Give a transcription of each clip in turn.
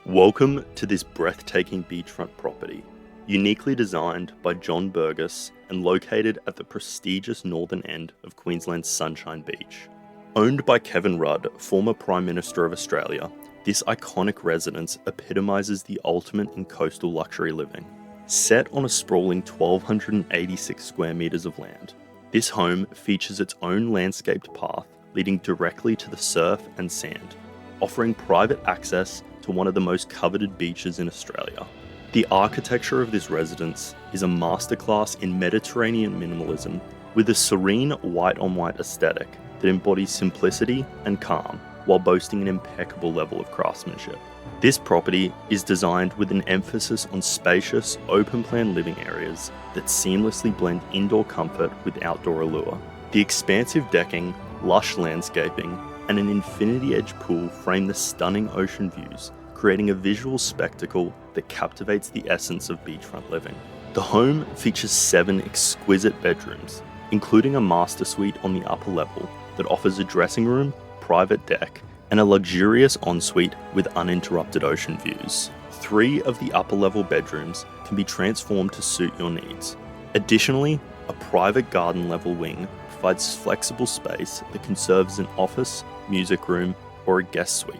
Welcome to this breathtaking beachfront property, uniquely designed by John Burgess and located at the prestigious northern end of Queensland's Sunshine Beach. Owned by Kevin Rudd, former Prime Minister of Australia, this iconic residence epitomises the ultimate in coastal luxury living. Set on a sprawling 1,286 square metres of land, this home features its own landscaped path leading directly to the surf and sand, offering private access to one of the most coveted beaches in Australia. The architecture of this residence is a masterclass in Mediterranean minimalism with a serene white-on-white aesthetic that embodies simplicity and calm while boasting an impeccable level of craftsmanship. This property is designed with an emphasis on spacious, open-plan living areas that seamlessly blend indoor comfort with outdoor allure. The expansive decking, lush landscaping, and an infinity edge pool frame the stunning ocean views, creating a visual spectacle that captivates the essence of beachfront living. The home features 7 exquisite bedrooms, including a master suite on the upper level that offers a dressing room, private deck, and a luxurious ensuite with uninterrupted ocean views. 3 of the upper level bedrooms can be transformed to suit your needs. Additionally, a private garden level wing provides flexible space that can serve as an office, music room, or a guest suite.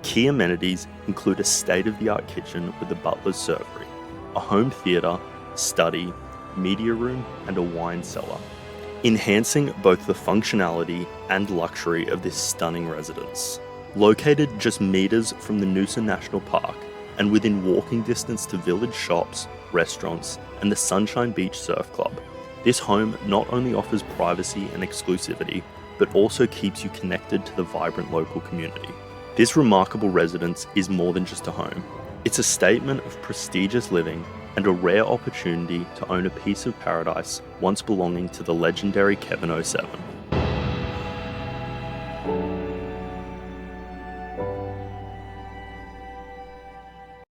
Key amenities include a state-of-the-art kitchen with a butler's servery, a home theatre, study, media room, and a wine cellar, enhancing both the functionality and luxury of this stunning residence. Located just metres from the Noosa National Park and within walking distance to village shops, restaurants, and the Sunshine Beach Surf Club, this home not only offers privacy and exclusivity, but also keeps you connected to the vibrant local community. This remarkable residence is more than just a home. It's a statement of prestigious living and a rare opportunity to own a piece of paradise once belonging to the legendary Kevin 07.